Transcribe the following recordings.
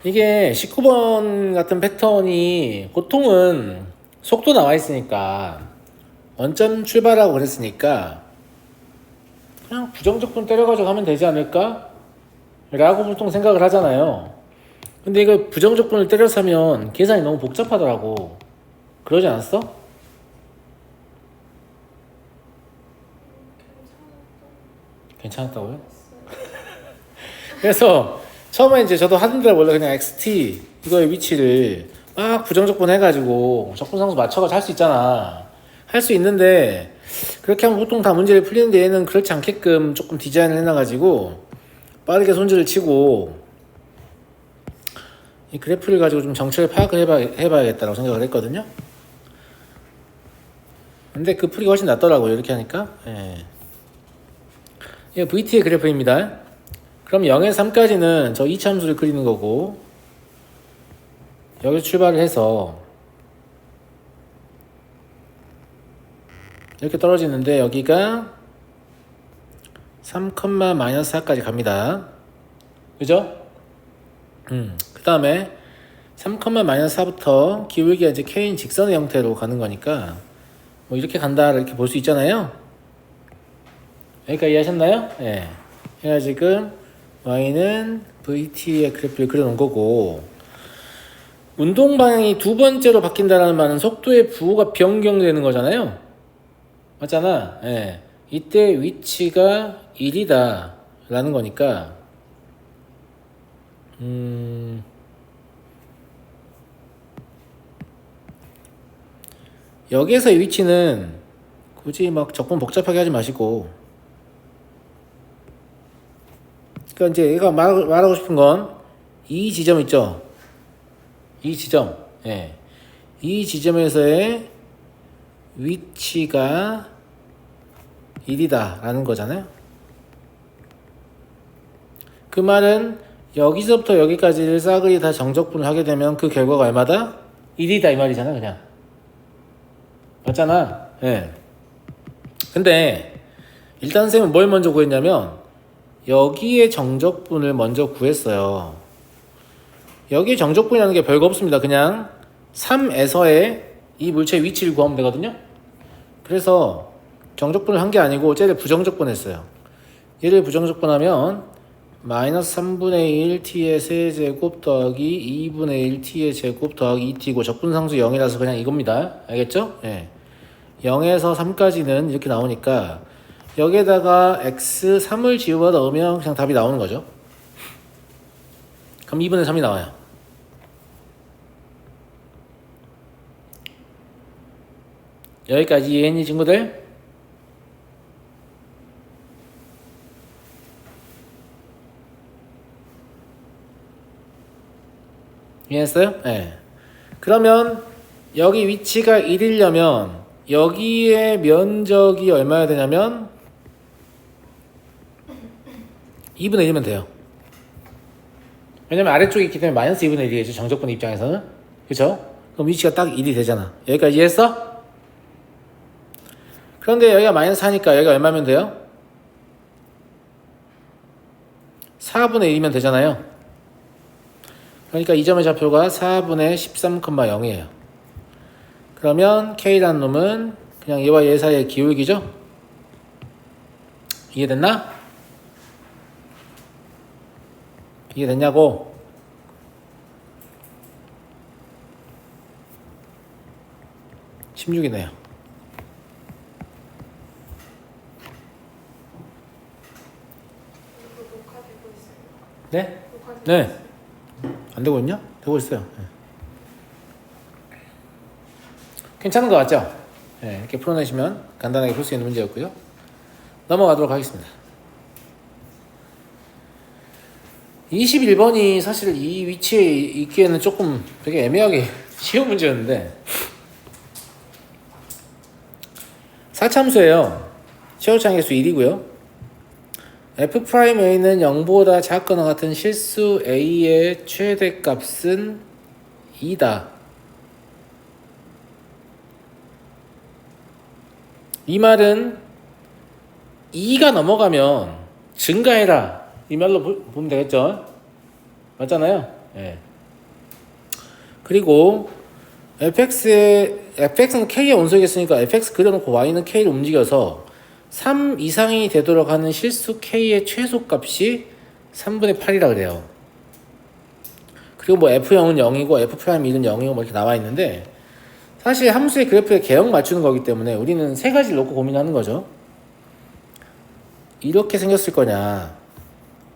이게 19번 같은 패턴이 보통은 속도 나와 있으니까 원점 출발하고 그랬으니까 그냥 부정적분 때려가지고 하면 되지 않을까? 라고 보통 생각을 하잖아요. 근데 이거 부정적분을 때려서 하면 계산이 너무 복잡하더라고. 그러지 않았어? 괜찮았다고요? 그래서 처음에 이제 저도 하던 대로 원래 그냥 XT 이거의 위치를 막 부정적분 해가지고 적분상수 맞춰가지고 할 수 있잖아. 할 수 있는데 그렇게 하면 보통 다 문제를 풀리는데 얘는 그렇지 않게끔 조금 디자인을 해놔가지고 빠르게 손질을 치고 이 그래프를 가지고 좀 정체를 파악을 해봐야겠다고 생각을 했거든요. 근데 그 풀이가 훨씬 낫더라고요. 이렇게 하니까. 예. 이거 VT의 그래프입니다. 그럼 0에서 3까지는 저 2차 함수를 그리는 거고 여기서 출발을 해서 이렇게 떨어지는데 여기가 3, 마이너스 4까지 갑니다. 그죠? 그 다음에 3, 마이너스 4부터 기울기가 이제 K인 직선의 형태로 가는 거니까 뭐 이렇게 간다 이렇게 볼 수 있잖아요. 여기까지 이해하셨나요? 예. 네. 그래서 지금 Y는 VT의 그래프를 그려놓은 거고 운동 방향이 두 번째로 바뀐다는 말은 속도의 부호가 변경되는 거잖아요. 맞잖아. 예. 이때 위치가 1이다 라는 거니까 여기에서의 위치는 굳이 막 적분 복잡하게 하지 마시고 그러니까 이제 얘가 말하고 싶은 건 이 지점 있죠. 이 지점. 예. 이 지점에서의 위치가 1이다 라는 거잖아요. 그 말은 여기서부터 여기까지를 싸그리 다 정적분을 하게 되면 그 결과가 얼마다? 1이다 이 말이잖아 그냥. 맞잖아. 예. 근데 일단 선생님은 뭘 먼저 구했냐면 여기에 정적분을 먼저 구했어요. 여기에 정적분이라는 게 별거 없습니다. 그냥 3에서의 이 물체의 위치를 구하면 되거든요. 그래서 정적분을 한 게 아니고 쟤를 부정적분 했어요. 얘를 부정적분하면 마이너스 3분의 1 t의 세제곱 더하기 2분의 1 t의 제곱 더하기 2t고 적분상수 0이라서 그냥 이겁니다. 알겠죠? 예. 0에서 3까지는 이렇게 나오니까 여기에다가 x 3을 지우다 넣으면 그냥 답이 나오는 거죠. 그럼 2분의 3이 나와요. 여기까지 이해했니 친구들? 이해했어요? 네. 그러면 여기 위치가 1이려면 여기에 면적이 얼마야 되냐면 2분의 1이면 돼요. 왜냐면 아래쪽에 있기 때문에 마이너스 2분의 1이겠죠. 정적분 입장에서는. 그쵸? 그럼 위치가 딱 1이 되잖아. 여기까지 이해했어? 그런데 여기가 마이너스 4니까 여기가 얼마면 돼요? 4분의 1이면 되잖아요. 그러니까 이 점의 좌표가 4분의 13,0이에요. 그러면 K라는 놈은 그냥 얘와 얘 사이의 기울기죠? 이해됐나? 이해됐냐고? (16이네요) 네? 네. 안 되고 있냐? 되고 있어요. 네. 괜찮은 것 같죠? 네, 이렇게 풀어내시면 간단하게 풀 수 있는 문제였고요. 넘어가도록 하겠습니다. 21번이 사실 이 위치에 있기에는 조금 되게 애매하게 쉬운 문제였는데 4참수예요. 최고차항계수 1이고요. F'A는 0보다 작거나 같은 실수 A의 최대값은 2다. 이 말은 2가 넘어가면 증가해라 이 말로 보면 되겠죠. 맞잖아요. 네. 그리고 fx는 k의 원소이겠으니까 fx 그려놓고 y는 k를 움직여서 3 이상이 되도록 하는 실수 k의 최소값이 3분의 8이라 그래요. 그리고 뭐 f0은 0이고 f'1은 0이고 뭐 이렇게 나와 있는데, 사실 함수의 그래프에 개형 맞추는 거기 때문에 우리는 세 가지를 놓고 고민하는 거죠. 이렇게 생겼을 거냐,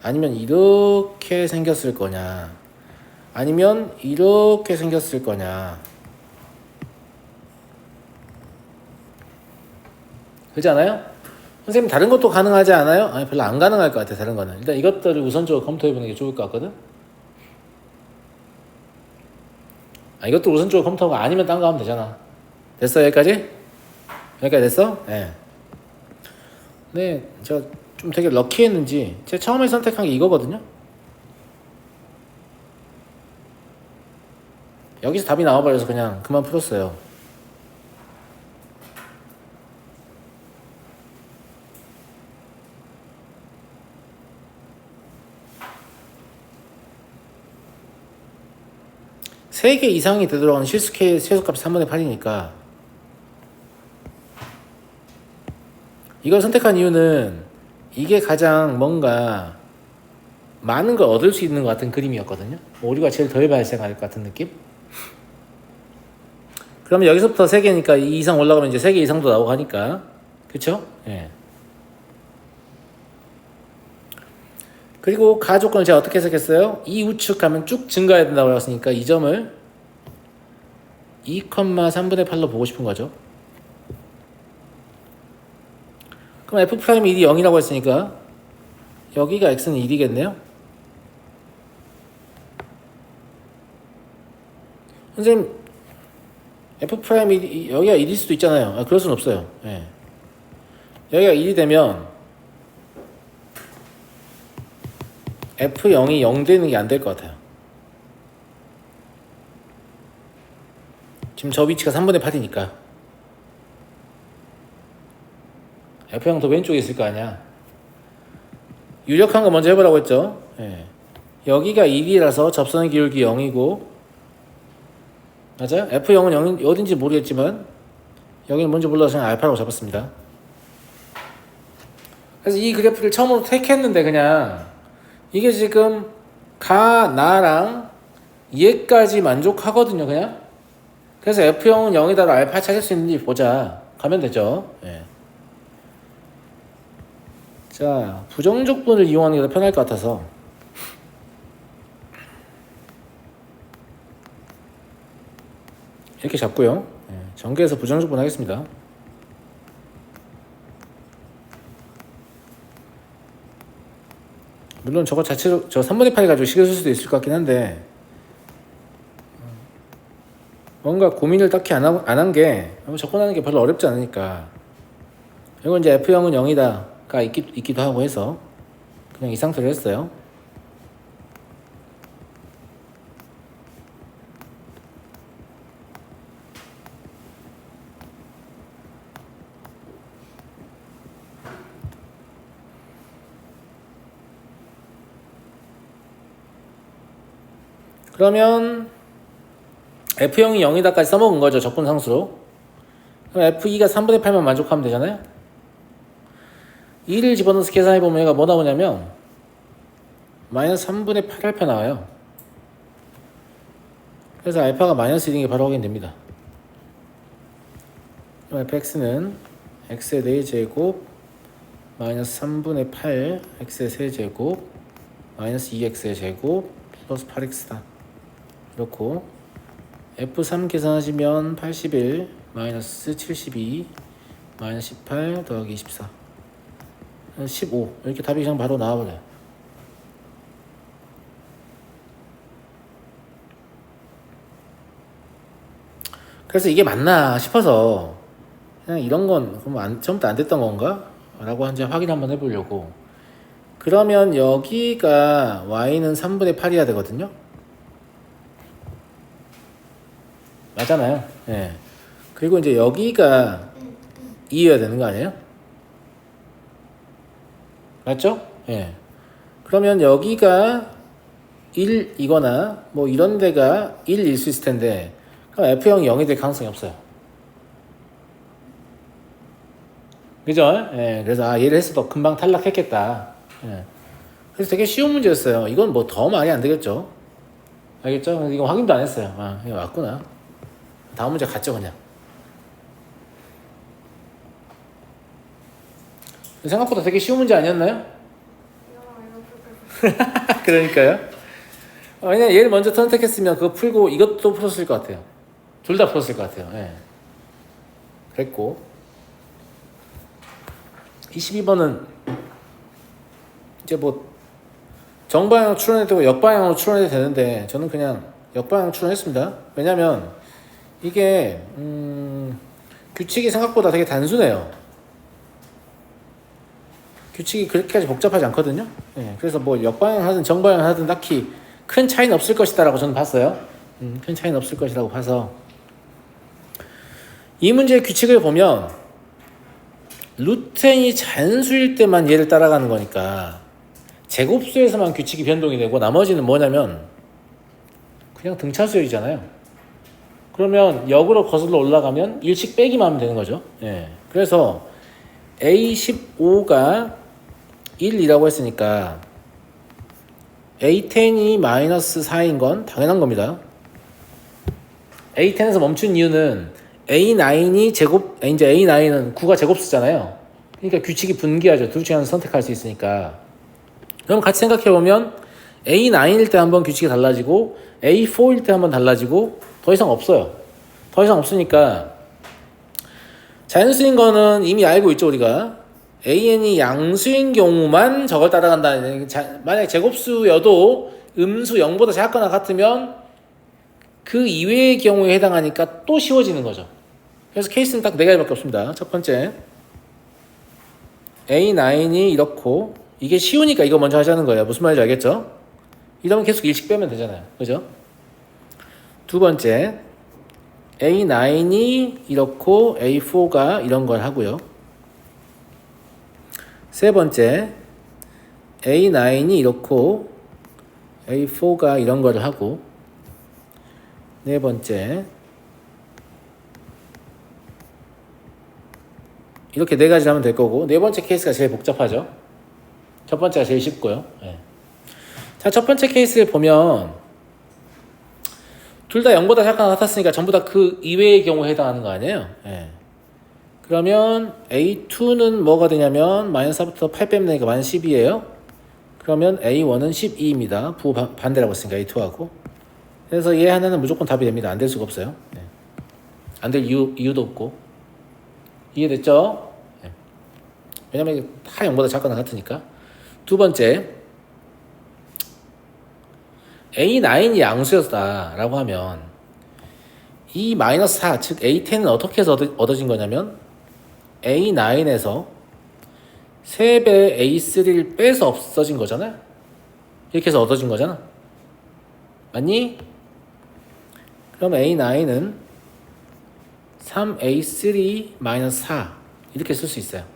아니면 이렇게 생겼을 거냐, 아니면 이렇게 생겼을 거냐. 그렇지 않아요? 선생님 다른 것도 가능하지 않아요? 아니 별로 안 가능할 것 같아. 다른 거는 일단 이것들을 우선적으로 검토해보는 게 좋을 것 같거든. 이것도 우선적으로 검토하고 아니면 딴 거 하면 되잖아. 됐어? 여기까지? 여기까지 됐어? 네. 네, 제가 좀 되게 럭키했는지 제가 처음에 선택한 게 이거거든요. 여기서 답이 나와버려서 그냥 그만 풀었어요. 세 개 이상이 되도록 하는 실수 K의 최소값이 3분의 8이니까 이걸 선택한 이유는 이게 가장 뭔가 많은 걸 얻을 수 있는 것 같은 그림이었거든요. 오류가 제일 덜 발생할 것 같은 느낌? 그러면 여기서부터 3개니까 2 이상 올라가면 이제 3개 이상도 나오고 하니까, 그쵸? 예. 그리고 가조건을 제가 어떻게 해석했어요? 이 우측 가면 쭉 증가해야 된다고 했으니까 이 점을 2,3분의 8로 보고 싶은 거죠. 그럼 F'이 0이라고 했으니까 여기가 X는 1이겠네요. 선생님 F'이 여기가 1일 수도 있잖아요. 그럴 수는 없어요. 예. 여기가 1이 되면 F0이 0 되는 게 안 될 것 같아요. 지금 저 위치가 3분의 8이니까 F0 더 왼쪽에 있을 거 아니야. 유력한 거 먼저 해보라고 했죠. 예. 여기가 1이라서 접선의 기울기 0이고, 맞아요? F0은 0이 어딘지 모르겠지만 여기는 뭔지 몰라서 그냥 알파라고 잡았습니다. 그래서 이 그래프를 처음으로 택했는데 그냥 이게 지금 나랑 얘까지 만족하거든요. 그냥. 그래서 F0은 0이다로 알파 찾을 수 있는지 보자. 가면 되죠. 예. 자, 부정적분을 이용하는 게 더 편할 것 같아서 이렇게 잡고요. 예. 전개해서 부정적분 하겠습니다. 물론 저거 자체로 저 3분의 8 가지고 식을 쓸 수도 있을 것 같긴 한데, 뭔가 고민을 딱히 안 한 게 접근하는 게 별로 어렵지 않으니까 이건 이제 F0은 0이다가 있기도 하고 해서 그냥 이 상태로 했어요. 그러면 F0이 0이다까지 써먹은 거죠. 적분 상수로. 그럼 F2가 3분의 8만 만족하면 되잖아요. 2를 집어넣어서 계산해보면 얘가 뭐 나오냐면 마이너스 3분의 8알파 나와요. 그래서 알파가 마이너스 1인 게 바로 확인됩니다. 그럼 fx는 x의 4제곱 마이너스 3분의 8 x의 세제곱 마이너스 2x의 제곱 플러스 8x다. 이렇고 F3 계산하시면 81 마이너스 72 마이너스 18 더하기 24 15 이렇게 답이 그냥 바로 나와버려요. 그래서 이게 맞나 싶어서 그냥 이런 건 그럼 처음부터 안 됐던 건가? 라고 이제 확인 한번 해보려고. 그러면 여기가 y는 3분의 8이어야 되거든요. 맞잖아요. 예. 그리고 이제 여기가 2여야 되는 거 아니에요? 맞죠? 예. 그러면 여기가 1이거나 뭐 이런 데가 1일 수 있을 텐데 그럼 F형이 0이 될 가능성이 없어요. 그죠? 예, 그래서 얘를 했어도 금방 탈락했겠다. 예. 그래서 되게 쉬운 문제였어요. 이건 뭐 더 말이 안 되겠죠? 알겠죠? 이거 확인도 안 했어요. 아, 이거 맞구나. 다음 문제 갔죠, 그냥. 생각보다 되게 쉬운 문제 아니었나요? 그러니까요. 왜냐면 얘를 먼저 선택했으면 그거 풀고 이것도 풀었을 것 같아요. 둘 다 풀었을 것 같아요. 예. 그랬고 22번은 이제 뭐 정방향으로 추론해도 되고 역방향으로 추론해도 되는데 저는 그냥 역방향으로 추론했습니다. 왜냐면 이게 규칙이 생각보다 되게 단순해요. 규칙이 그렇게까지 복잡하지 않거든요. 예, 그래서 뭐 역방향 하든 정방향 하든 딱히 큰 차이는 없을 것이다라고 저는 봤어요. 큰 차이는 없을 것이라고 봐서 이 문제의 규칙을 보면 루트 n이 잔수일 때만 얘를 따라가는 거니까 제곱수에서만 규칙이 변동이 되고 나머지는 뭐냐면 그냥 등차수열이잖아요. 그러면 역으로 거슬러 올라가면 일씩 빼기만 하면 되는 거죠. 예. 그래서 A15가 1이라고 했으니까 A10이 마이너스 4인 건 당연한 겁니다. A10에서 멈춘 이유는 A9이 제곱, 이제 A9은 9가 제곱수잖아요. 그러니까 규칙이 분기하죠. 둘 중에 하나 선택할 수 있으니까. 그럼 같이 생각해보면 A9일 때 한번 규칙이 달라지고 A4일 때 한번 달라지고 더 이상 없어요. 더 이상 없으니까 자연수인 거는 이미 알고 있죠, 우리가. AN이 양수인 경우만 저걸 따라간다. 만약에 제곱수여도 음수 0보다 작거나 같으면 그 이외의 경우에 해당하니까 또 쉬워지는 거죠. 그래서 케이스는 딱 4가지밖에 없습니다. 첫 번째, A9이 이렇고 이게 쉬우니까 이거 먼저 하자는 거예요. 무슨 말인지 알겠죠? 이러면 계속 일씩 빼면 되잖아요. 그죠? 두 번째, A9이 이렇고 A4가 이런 걸 하고요. 세 번째, A9이 이렇고 A4가 이런 걸 하고 네 번째, 이렇게 4가지 하면 될 거고 네 번째 케이스가 제일 복잡하죠. 첫 번째가 제일 쉽고요. 네. 자, 첫 번째 케이스를 보면 둘 다 0보다 작거나 같았으니까 전부 다 그 이외의 경우에 해당하는 거 아니에요? 네. 그러면 A2는 뭐가 되냐면 마이너스 4부터 8 빼면 되니까 마이너스 12예요. 그러면 A1은 12입니다. 부호 반대라고 했으니까 A2하고. 그래서 얘 하나는 무조건 답이 됩니다. 안 될 수가 없어요. 네. 안 될 이유도 없고. 이해됐죠? 네. 왜냐면 다 0보다 작거나 같으니까. 두 번째, A9이 양수였다라고 하면 이 마이너스 4, 즉 A10은 어떻게 해서 얻어진 거냐면 A9에서 3배 A3를 빼서 없어진 거잖아요. 이렇게 해서 얻어진 거잖아. 맞니? 그럼 A9은 3A3-4 이렇게 쓸 수 있어요.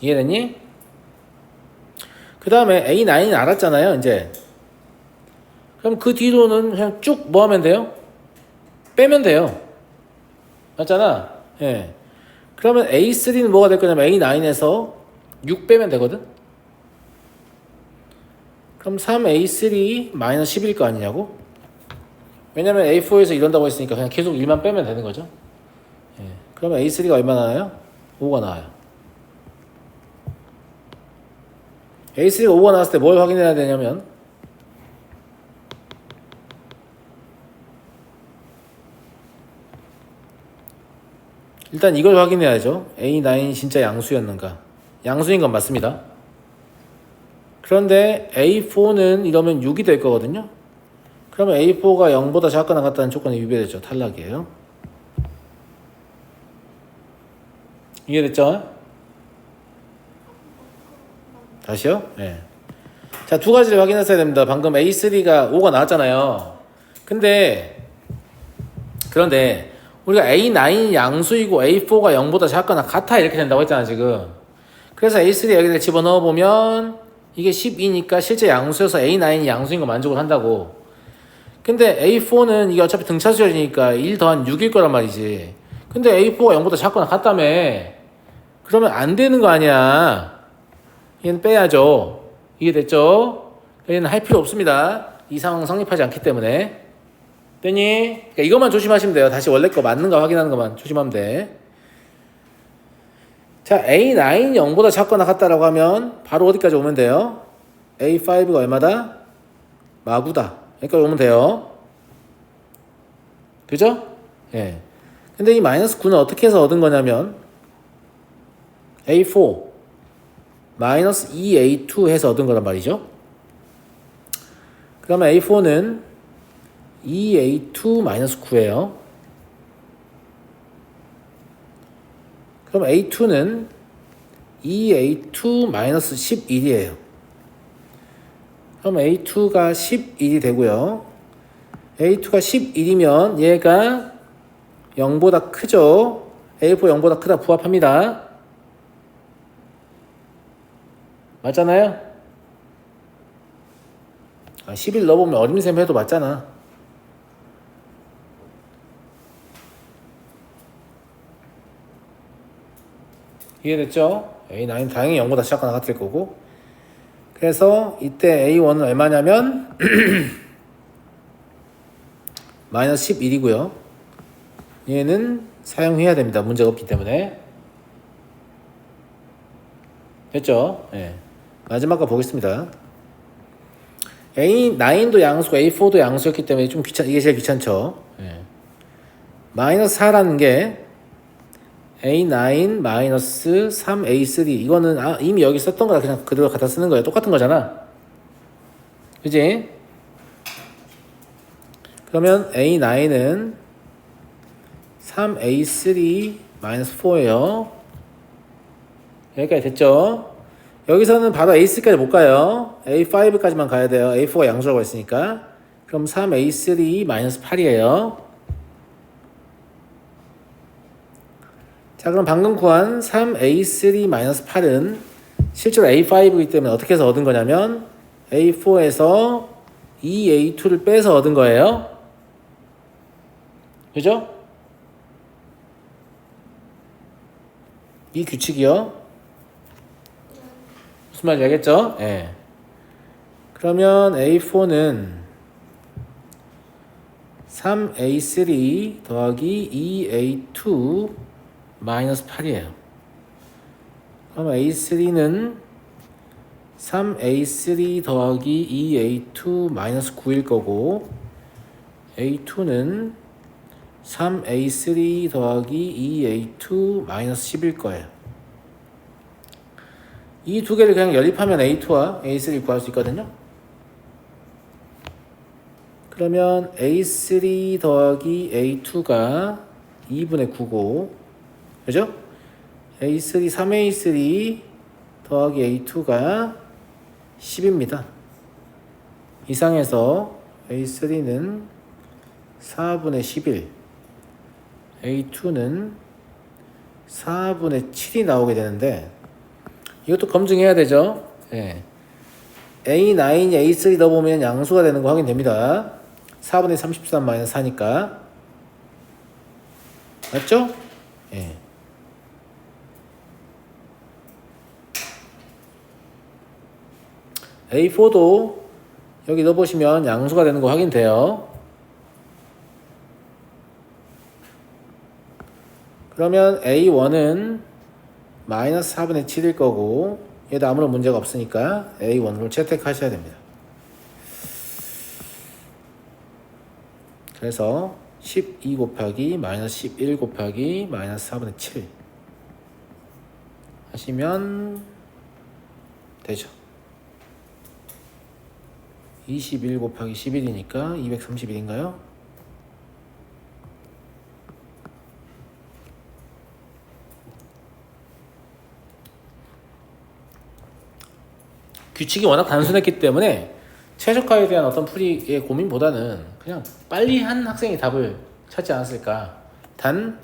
이해됐니? 그 다음에 A9은 알았잖아요, 이제. 그럼 그 뒤로는 그냥 쭉 뭐 하면 돼요? 빼면 돼요. 맞잖아? 예. 그러면 A3는 뭐가 될 거냐면 A9에서 6 빼면 되거든? 그럼 3A3 마이너스 10일 거 아니냐고? 왜냐면 A4에서 이런다고 했으니까 그냥 계속 1만 빼면 되는 거죠. 예. 그러면 A3가 얼마 나와요? 5가 나와요. A3가 5가 나왔을 때 뭘 확인해야 되냐면 일단 이걸 확인해야죠. A9이 진짜 양수였는가. 양수인 건 맞습니다. 그런데 A4는 이러면 6이 될 거거든요. 그러면 A4가 0보다 작거나 같다는 조건이 위배되죠. 탈락이에요. 이해됐죠? 다시요? 네. 자, 두 가지를 확인하셔야 됩니다. 방금 A3가 5가 나왔잖아요. 그런데 우리가 A9이 양수이고 A4가 0보다 작거나 같아 이렇게 된다고 했잖아 지금. 그래서 A3 여기다 집어넣어 보면 이게 12니까 실제 양수여서 A9이 양수인 거 만족을 한다고. 근데 A4는 이게 어차피 등차수열이니까 1 더한 6일 거란 말이지. 근데 A4가 0보다 작거나 같다며. 그러면 안 되는 거 아니야. 얘는 빼야죠. 이해됐죠? 얘는 할 필요 없습니다. 이 상황 성립하지 않기 때문에. 됐니? 그러니까 이것만 조심하시면 돼요. 다시 원래 거 맞는가 확인하는 것만 조심하면 돼. 자, A9이 0보다 작거나 같다라고 하면 바로 어디까지 오면 돼요? A5가 얼마다? 마구다. 여기까지 오면 돼요. 그죠? 예. 근데 이 마이너스 9는 어떻게 해서 얻은 거냐면 A4 마이너스 2A2 해서 얻은 거란 말이죠. 그러면 A4는 2A2 마이너스 9예요. 그럼 A2는 2A2 마이너스 11이에요. 그럼 A2가 11이 되고요. A2가 11이면 얘가 0보다 크죠. A4 0보다 크다 부합합니다. 맞잖아요? 11 넣어보면 어림셈 해도 맞잖아. 이해됐죠? A9 당연히 0보다 작거나 같을 거고. 그래서 이때 A1은 얼마냐면 마이너스 11이고요. 얘는 사용해야 됩니다. 문제가 없기 때문에. 됐죠? 예. 마지막 거 보겠습니다. A9도 양수고 A4도 양수였기 때문에 좀 이게 제일 귀찮죠? 예. 마이너스 4라는 게 A9 마이너스 3A3 이거는 이미 여기 썼던 거라 그냥 그대로 갖다 쓰는 거예요. 똑같은 거잖아. 그지? 그러면 A9은 3A3 마이너스 4예요. 여기까지 됐죠? 여기서는 바로 A3까지 못 가요. A5까지만 가야 돼요. A4가 양수라고 했으니까. 그럼 3A3 마이너스 8이에요. 자, 그럼 방금 구한 3A3-8은 실제로 A5이기 때문에 어떻게 해서 얻은 거냐면 A4에서 2A2를 빼서 얻은 거예요. 그죠? 이 규칙이요. 무슨 말인지 알겠죠? 예. 네. 그러면 A4는 3A3 더하기 2A2 마이너스 8이에요. 그럼 A3는 3A3 더하기 2A2 마이너스 9일 거고 A2는 3A3 더하기 2A2 마이너스 10일 거예요. 이 두 개를 그냥 연립하면 A2와 A3를 구할 수 있거든요. 그러면 A3 더하기 A2가 2분의 9고 그죠? A3, 3A3 더하기 A2가 10입니다. 이상해서 A3는 4분의 11, A2는 4분의 7이 나오게 되는데 이것도 검증해야 되죠? 예. A9이 A3 넣어보면 양수가 되는 거 확인됩니다. 4분의 33 마이너스 4니까. 맞죠? 예. A4도 여기 넣어보시면 양수가 되는 거 확인돼요. 그러면 A1은 마이너스 4분의 7일 거고 얘도 아무런 문제가 없으니까 A1으로 채택하셔야 됩니다. 그래서 12 곱하기 마이너스 11 곱하기 마이너스 4분의 7 하시면 되죠. 21 곱하기 11이니까 231인가요? 규칙이 워낙 단순했기 때문에 최적화에 대한 어떤 풀이의 고민보다는 그냥 빨리 한 학생이 답을 찾지 않았을까 단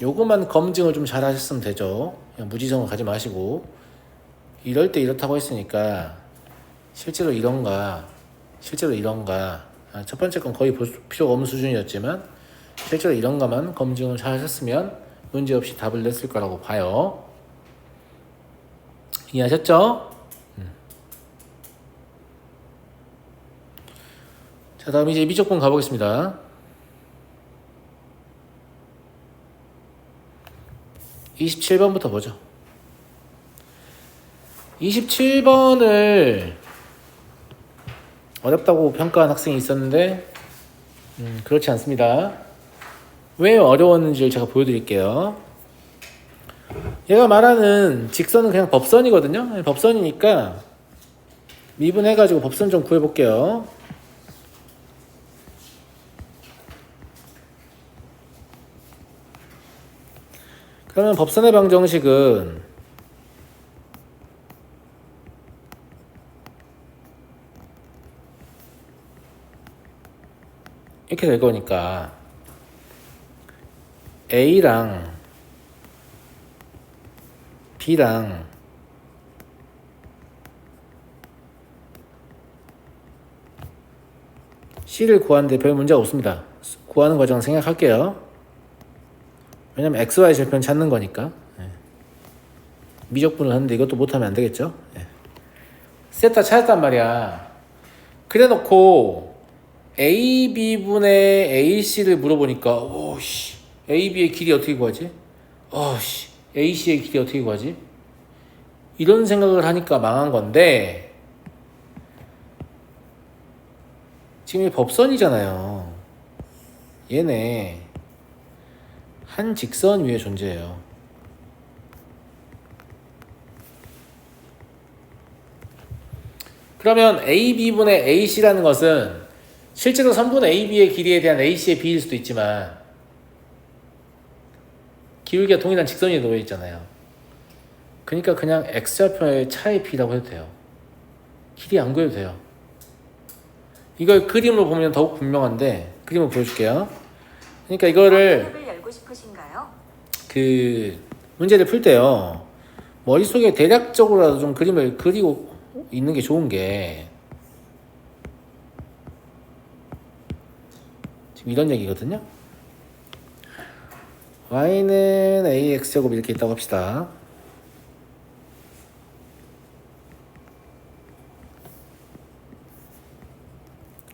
요거만 검증을 좀 잘 하셨으면 되죠. 그냥 무지성을 가지 마시고 이럴 때 이렇다고 했으니까 실제로 이런가 첫 번째 건 거의 볼 필요가 없는 수준이었지만 실제로 이런가만 검증을 잘 하셨으면 문제없이 답을 냈을 거라고 봐요. 이해하셨죠? 자, 다음 이제 미적분 가보겠습니다. 27번부터 보죠. 27번을 어렵다고 평가한 학생이 있었는데 그렇지 않습니다. 왜 어려웠는지를 제가 보여드릴게요. 얘가 말하는 직선은 그냥 법선이거든요. 법선이니까 미분해가지고 법선 좀 구해볼게요. 그러면 법선의 방정식은 이렇게 될 거니까 A랑 B랑 C를 구하는데 별 문제가 없습니다. 구하는 과정은 생략할게요. 왜냐면 XY 절편 찾는 거니까. 미적분을 하는데 이것도 못하면 안 되겠죠. 세타 찾았단 말이야. 그래 놓고 AB분의 AC를 물어보니까 오씨 AB의 길이 어떻게 구하지? AC의 길이 어떻게 구하지? 이런 생각을 하니까 망한 건데 지금 이 법선이잖아요. 얘네 한 직선 위에 존재해요. 그러면 AB분의 AC라는 것은 실제로 선분 AB의 길이에 대한 AC의 비일 수도 있지만 기울기가 동일한 직선 위에 놓여 있잖아요. 그러니까 그냥 X좌표의 차의 B라고 해도 돼요. 길이 안 구해도 돼요. 이걸 그림으로 보면 더욱 분명한데 그림을 보여줄게요. 그러니까 이거를 열고 싶으신가요? 그 문제를 풀 때요. 머릿속에 대략적으로라도 좀 그림을 그리고 있는 게 좋은 게 지금 이런 얘기거든요. y는 ax제곱 이렇게 있다고 합시다.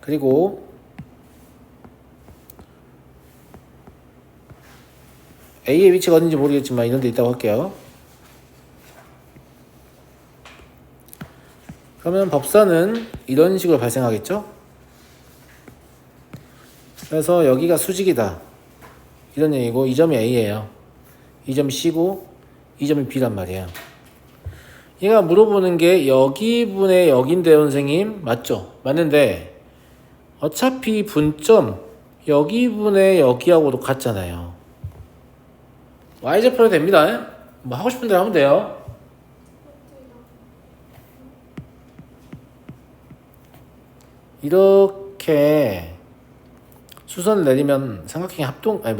그리고 a의 위치가 어딘지 모르겠지만 이런 데 있다고 할게요. 그러면 법선은 이런 식으로 발생하겠죠? 그래서 여기가 수직이다. 이런 얘기고 이 점이 A예요. 이 점이 C고 이 점이 B란 말이에요. 얘가 물어보는 게 여기분의 여긴데요, 선생님. 맞죠? 맞는데 어차피 분점 여기분의 여기하고도 같잖아요. Y좌표로 됩니다. 뭐 하고 싶은 대로 하면 돼요. 이렇게 수선을 내리면 삼각형이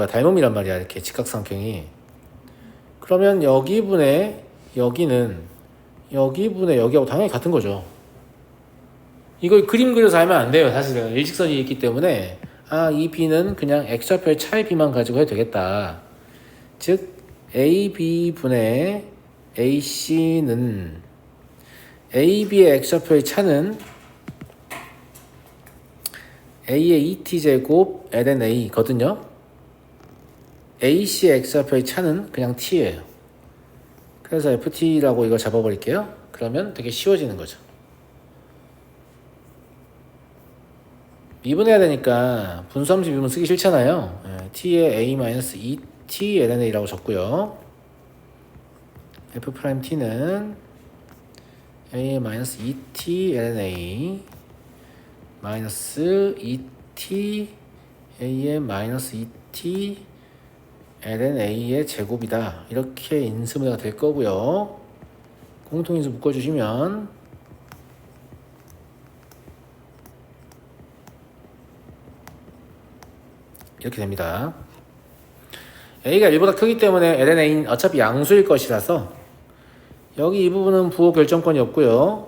닮음이란 말이야. 이렇게 직각삼각형이. 그러면 여기분의 여기는 여기분의 여기하고 당연히 같은 거죠. 이걸 그림 그려서 알면 안 돼요. 사실은 일직선이 있기 때문에 이 B는 그냥 X좌표의 차의 B만 가지고 해도 되겠다. 즉 AB분의 AC는 AB의 X좌표의 차는 A의 ET제곱 ln A 거든요. AC의 X좌표의 차는 그냥 T예요. 그래서 FT라고 이거 잡아버릴게요. 그러면 되게 쉬워지는 거죠. 미분해야 되니까 분수함수 미분 쓰기 싫잖아요. T에 A-2T ln A라고 적고요. F'T는 A-2T ln A 마이너스 2t a의 마이너스 2t ln a의 제곱이다. 이렇게 인수분해가 될 거고요. 공통인수 묶어주시면 이렇게 됩니다. a가 1보다 크기 때문에 ln a는 어차피 양수일 것이라서 여기 이 부분은 부호 결정권이 없고요.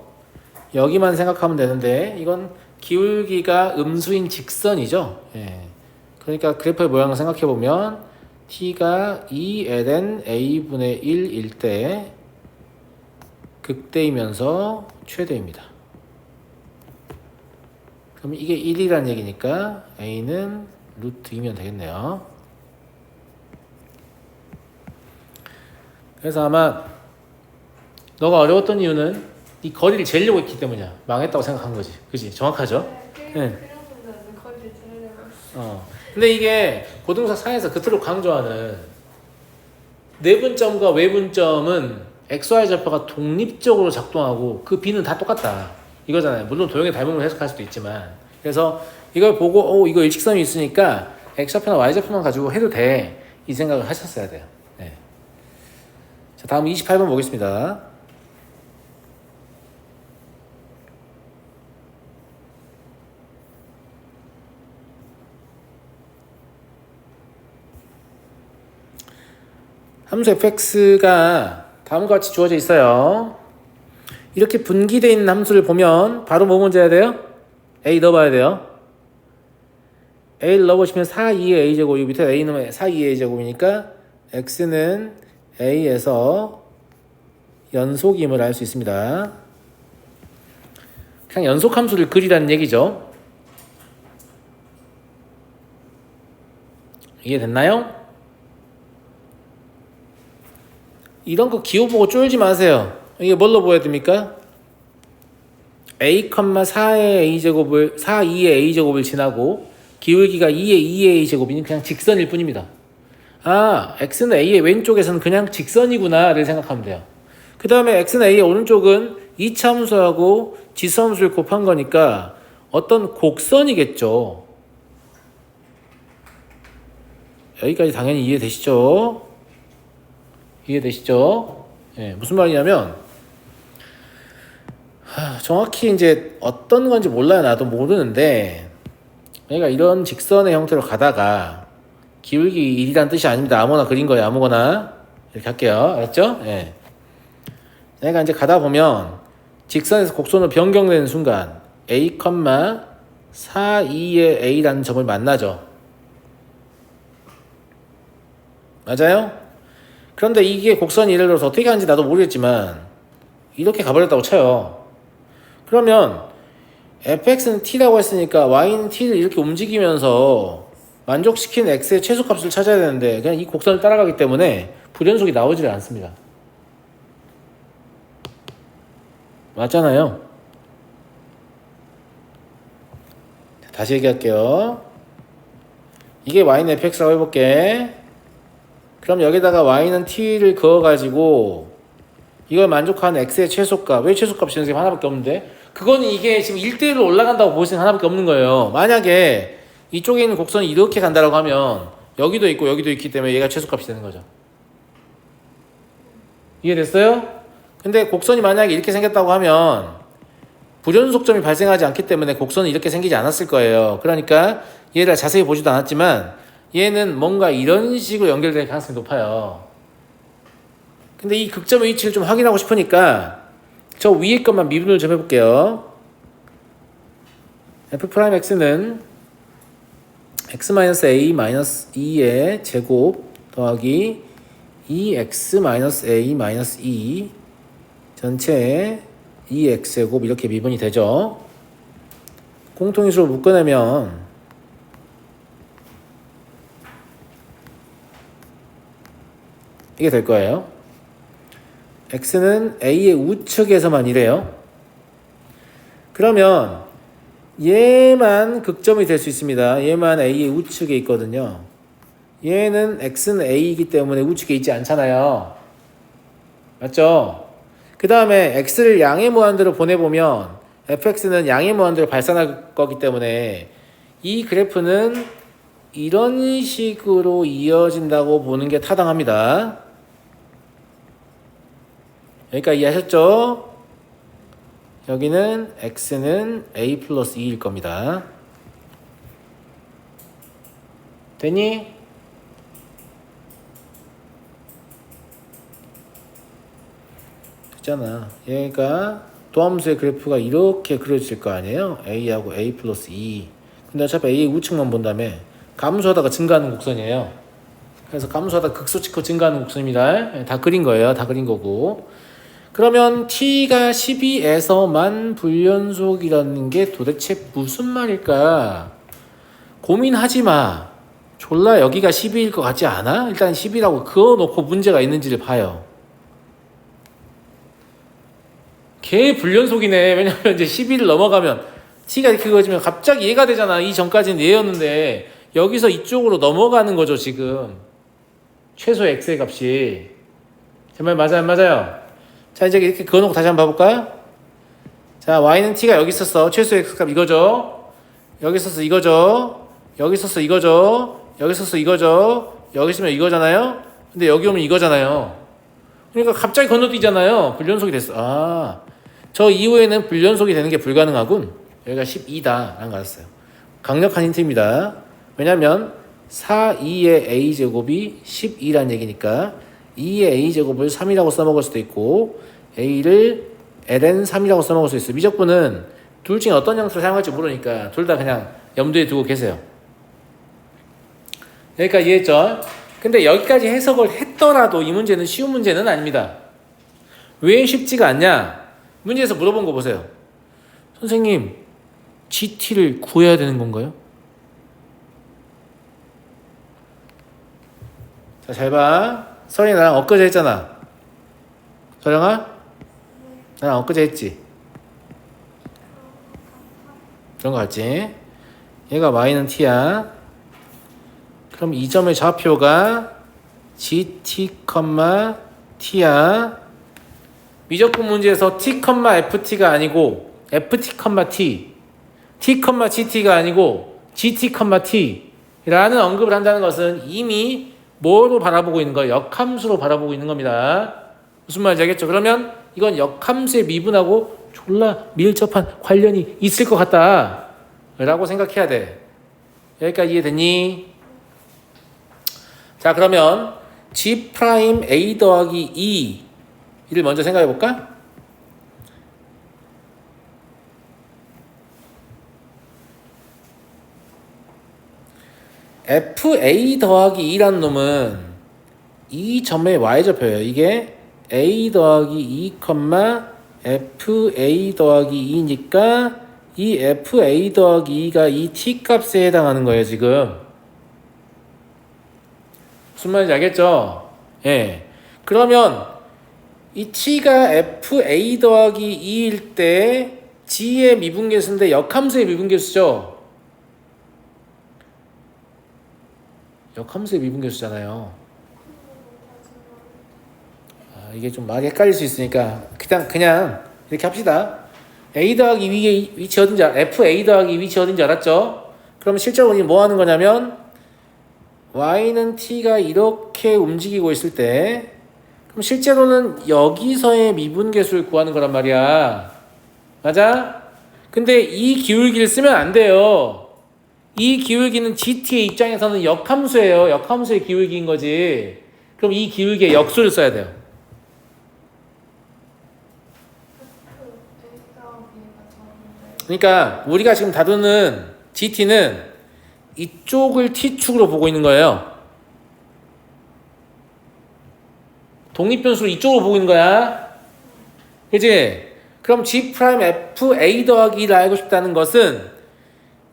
여기만 생각하면 되는데 이건 기울기가 음수인 직선이죠. 예. 그러니까 그래프의 모양을 생각해보면 t가 2ln a분의 1일 때 극대이면서 최대입니다. 그럼 이게 1이라는 얘기니까 a는 루트 2면 되겠네요. 그래서 아마 너가 어려웠던 이유는 이 거리를 재려고 했기 때문이야. 망했다고 생각한 거지. 그지? 정확하죠? 네. 근데 이게 고등사 4에서 그토록 강조하는 내분점과 외분점은 XY 좌표가 독립적으로 작동하고 그 B는 다 똑같다. 이거잖아요. 물론 도형의 닮음을 해석할 수도 있지만. 그래서 이걸 보고 이거 일직선이 있으니까 X좌표나 Y좌표만 가지고 해도 돼. 이 생각을 하셨어야 돼요. 네. 자, 다음 28번 보겠습니다. 함수 fx가 다음과 같이 주어져 있어요. 이렇게 분기되어 있는 함수를 보면 바로 뭐 문제해야 돼요? a 넣어봐야 돼요. a를 넣어보시면 4, 2의 a제곱, 이 밑에 a는 4, 2의 a제곱이니까 x는 a에서 연속임을 알 수 있습니다. 그냥 연속함수를 그리라는 얘기죠. 이해됐나요? 이런 거 기호 보고 쫄지 마세요. 이게 뭘로 보여야 됩니까? a, 4의 a제곱을 4, 2의 a제곱을 지나고 기울기가 2의 2의 a제곱이니 그냥 직선일 뿐입니다. 아, x는 a의 왼쪽에서는 그냥 직선이구나를 생각하면 돼요. 그 다음에 x는 a의 오른쪽은 2차 함수하고 지수함수를 곱한 거니까 어떤 곡선이겠죠. 여기까지 당연히 이해되시죠? 이해되시죠? 예, 무슨 말이냐면 정확히 이제 어떤 건지 몰라요. 나도 모르는데 얘가 이런 직선의 형태로 가다가 기울기 1이란 뜻이 아닙니다. 아무거나 그린 거예요. 아무거나 이렇게 할게요. 알았죠? 예. 얘가 이제 가다 보면 직선에서 곡선으로 변경되는 순간 a, 4, 2의 a라는 점을 만나죠. 맞아요? 그런데 이게 곡선이 예를 들어서 어떻게 하는지 나도 모르겠지만 이렇게 가버렸다고 쳐요. 그러면 fx는 t라고 했으니까 y는 t를 이렇게 움직이면서 만족시키는 x의 최소값을 찾아야 되는데 그냥 이 곡선을 따라가기 때문에 불연속이 나오질 않습니다. 맞잖아요. 다시 얘기할게요. 이게 y는 fx라고 해볼게. 그럼 여기다가 y는 t를 그어가지고 이걸 만족하는 x의 최소값, 왜 최소값 지는 게 하나밖에 없는데 그거는 이게 지금 1대1로 올라간다고 보시는 하나밖에 없는 거예요. 만약에 이쪽에 있는 곡선이 이렇게 간다고 하면 여기도 있고 여기도 있기 때문에 얘가 최소값이 되는 거죠. 이해됐어요? 근데 곡선이 만약에 이렇게 생겼다고 하면 불연속점이 발생하지 않기 때문에 곡선은 이렇게 생기지 않았을 거예요. 그러니까 얘를 자세히 보지도 않았지만 얘는 뭔가 이런 식으로 연결될 가능성이 높아요. 근데 이 극점의 위치를 좀 확인하고 싶으니까 저 위에 것만 미분을 좀 해볼게요. f'x는 x-a-2의 제곱 더하기 2x-a-2 전체에 2x제곱 이렇게 미분이 되죠. 공통인수로 묶어내면 이게 될 거예요. x는 a의 우측에서만 이래요. 그러면 얘만 극점이 될 수 있습니다. 얘만 a의 우측에 있거든요. 얘는 x는 a이기 때문에 우측에 있지 않잖아요. 맞죠? 그 다음에 x를 양의 무한대로 보내보면 fx는 양의 무한대로 발산할 거기 때문에 이 그래프는 이런 식으로 이어진다고 보는 게 타당합니다. 여기까지 이해하셨죠? 여기는 x는 a 플러스 2일 겁니다. 됐니? 있잖아. 얘가 도함수의 그래프가 이렇게 그려질 거 아니에요? a하고 a 플러스 2. 근데 어차피 a의 우측만 본다며 감소하다가 증가하는 곡선이에요. 그래서 감소하다 극소치고 증가하는 곡선입니다. 다 그린 거예요. 다 그린 거고. 그러면 t가 12에서만 불연속이라는 게 도대체 무슨 말일까? 고민하지 마. 졸라 여기가 12일 것 같지 않아? 일단 10이라고 그어놓고 문제가 있는지를 봐요. 개 불연속이네. 왜냐면 이제 12를 넘어가면 t가 이렇게 그어지면 갑자기 얘가 되잖아. 이 전까지는 얘였는데 여기서 이쪽으로 넘어가는 거죠 지금. 최소 x의 값이. 제 말 맞아요? 안 맞아요? 자 이제 이렇게 그어놓고 다시 한번 봐볼까요? 자 y는 t가 여기 있었어. 최소 x값 이거죠. 여기 있었어 이거죠. 여기 있었어 이거죠. 여기 있었어 이거죠. 여기 있으면 이거잖아요. 근데 여기 오면 이거잖아요. 그러니까 갑자기 건너뛰잖아요. 불연속이 됐어. 아, 저 이후에는 불연속이 되는 게 불가능하군. 여기가 12다 라는 거 알았어요. 강력한 힌트입니다. 왜냐면 4, 2의 a제곱이 12라는 얘기니까 2의 a제곱을 3이라고 써먹을 수도 있고 a를 ln 3이라고 써먹을 수 있어요. 미적분은 둘 중에 어떤 형태를 사용할지 모르니까 둘 다 그냥 염두에 두고 계세요. 여기까지 이해했죠? 근데 여기까지 해석을 했더라도 이 문제는 쉬운 문제는 아닙니다. 왜 쉽지가 않냐? 문제에서 물어본 거 보세요. 선생님, GT를 구해야 되는 건가요? 자, 잘 봐. 설이 나랑 엊그제 했잖아. 서령아? 나랑 엊그제 했지? 그런 거 같지? 얘가 y는 t야. 그럼 이 점의 좌표가 gt, t야. 미적분 문제에서 t, ft가 아니고 ft, t, t, gt가 아니고 gt, t라는 언급을 한다는 것은 이미 뭐로 바라보고 있는 거예요? 역함수로 바라보고 있는 겁니다. 무슨 말인지 알겠죠? 그러면 이건 역함수의 미분하고 졸라 밀접한 관련이 있을 것 같다 라고 생각해야 돼. 여기까지 이해됐니? 자 그러면 G' A 더하기 2를 먼저 생각해 볼까? FA 더하기 2라는 놈은 이 점의 y좌표예요. 이게 A 더하기 2, FA 더하기 2니까 이 FA 더하기 2가 이 t값에 해당하는 거예요 지금. 무슨 말인지 알겠죠? 예. 그러면 이 t가 fa 더하기 2일 때 g의 미분계수인데 역함수의 미분계수죠? 역함수의 미분계수잖아요. 아, 이게 좀 말이 헷갈릴 수 있으니까 그냥 이렇게 합시다. a 더하기 2의 위치 어딘지 fa 더하기 위치 어딘지 알았죠? 그럼 실제로 우리 뭐 하는 거냐면 y는 t가 이렇게 움직이고 있을 때 그럼 실제로는 여기서의 미분계수를 구하는 거란 말이야. 맞아? 근데 이 기울기를 쓰면 안 돼요. 이 기울기는 GT의 입장에서는 역함수예요. 역함수의 기울기인 거지. 그럼 이 기울기에 역수를 써야 돼요. 그러니까 우리가 지금 다루는 GT는 이쪽을 T축으로 보고 있는 거예요. 독립변수를 이쪽으로 보고 있는 거야. 그치? 그럼 G' FA 더하기를 알고 싶다는 것은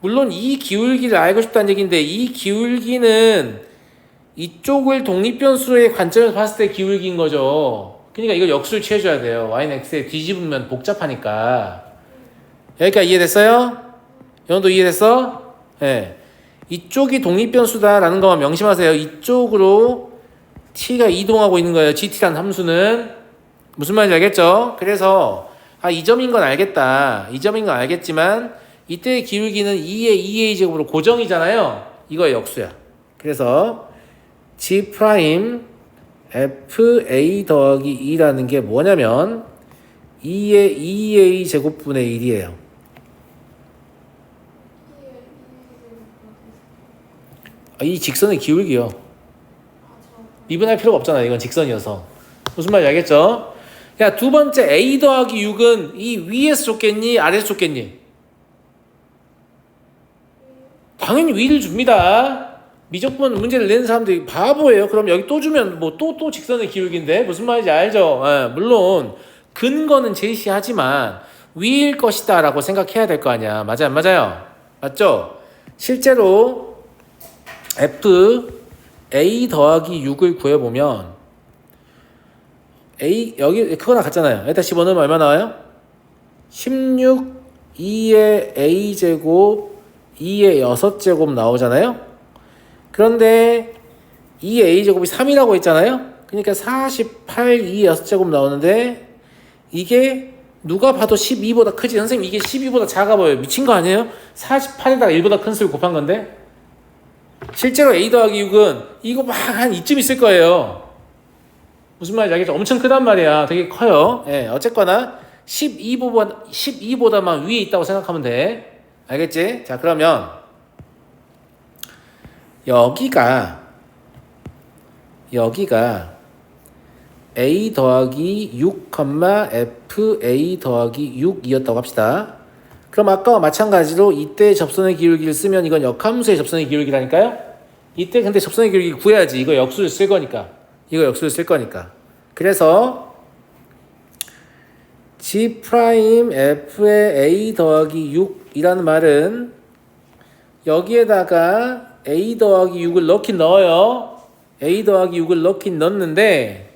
물론 이 기울기를 알고 싶다는 얘기인데 이 기울기는 이쪽을 독립변수의 관점에서 봤을 때 기울기인 거죠. 그러니까 이거 역수를 취해줘야 돼요. y는 x에 뒤집으면 복잡하니까. 여기까지 이해됐어요? 영어도 이해됐어? 네. 이쪽이 독립변수다라는 것만 명심하세요. 이쪽으로 t가 이동하고 있는 거예요. gt라는 함수는. 무슨 말인지 알겠죠? 그래서 이 점인 건 알겠다. 이 점인 건 알겠지만 이때의 기울기는 2의 2a 제곱으로 고정이잖아요. 이거 역수야. 그래서 g' fa 더하기 2라는 게 뭐냐면 2의 2a 제곱분의 1이에요. 이 직선의 기울기요. 미분할 필요가 없잖아요. 이건 직선이어서. 무슨 말인지 알겠죠? 야, 두 번째 a 더하기 6은 이 위에서 줬겠니? 아래에서 줬겠니? 당연히 위를 줍니다. 미적분 문제를 내는 사람들이 바보예요. 그럼 여기 또 주면 뭐 또 직선의 기울기인데 무슨 말인지 알죠? 예, 물론 근거는 제시하지만 위일 것이다 라고 생각해야 될 거 아니야. 맞아요, 안 맞아요? 맞죠? 실제로 f a 더하기 6을 구해보면 a 여기 그거나 같잖아요. 여기다 집어넣으면 얼마 나와요? 16 2의 a제곱 2의 6제곱 나오잖아요. 그런데 2의 a제곱이 3이라고 했잖아요. 그러니까 48 2의 6제곱 나오는데 이게 누가 봐도 12보다 크지. 선생님 이게 12보다 작아 보여요. 미친 거 아니에요? 48에다가 1보다 큰 수를 곱한 건데 실제로 a 더하기 6은 이거 막 한 이쯤 있을 거예요. 무슨 말인지 알겠죠? 엄청 크단 말이야. 되게 커요. 예, 어쨌거나 12보다만 위에 있다고 생각하면 돼. 알겠지? 자, 그러면 여기가 a 더하기 6, f a 더하기 6이었다고 합시다. 그럼 아까와 마찬가지로 이때 접선의 기울기를 쓰면 이건 역함수의 접선의 기울기라니까요. 이때 근데 접선의 기울기 구해야지. 이거 역수를 쓸 거니까. 그래서 g 프라임 f의 a 더하기 6이라는 말은 여기에다가 a 더하기 6을 넣긴 넣어요. a 더하기 6을 넣긴 넣는데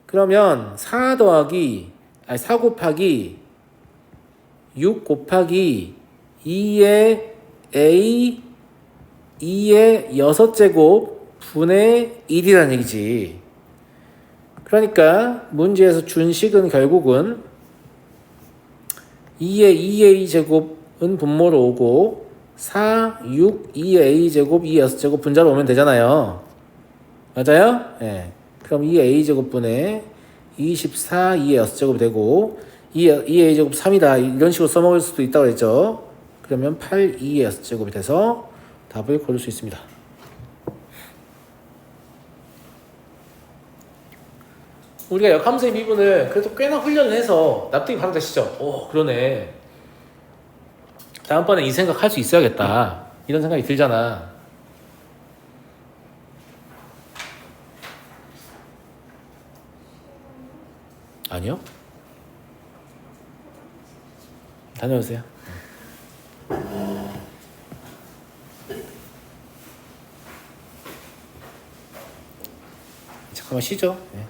그러면 4 곱하기 6 곱하기 2의 a 2의 6제곱 분의 1이라는 얘기지. 그러니까 문제에서 준 식은 결국은 2의 2a 제곱은 분모로 오고 4, 6, 2의 a 제곱, 2의 6제곱 분자로 오면 되잖아요. 맞아요? 네. 그럼 2의 a 제곱분의 24, 2의 6제곱이 되고 2의 a 제곱 3이다. 이런 식으로 써먹을 수도 있다고 그랬죠. 그러면 8, 2의 6제곱이 돼서 답을 고를 수 있습니다. 우리가 역함수의 미분을 그래도 꽤나 훈련을 해서 납득이 바로 되시죠? 오, 그러네. 다음번에 이 생각 할 수 있어야겠다. 이런 생각이 들잖아. 아니요? 다녀오세요. 잠깐만 쉬죠. 네.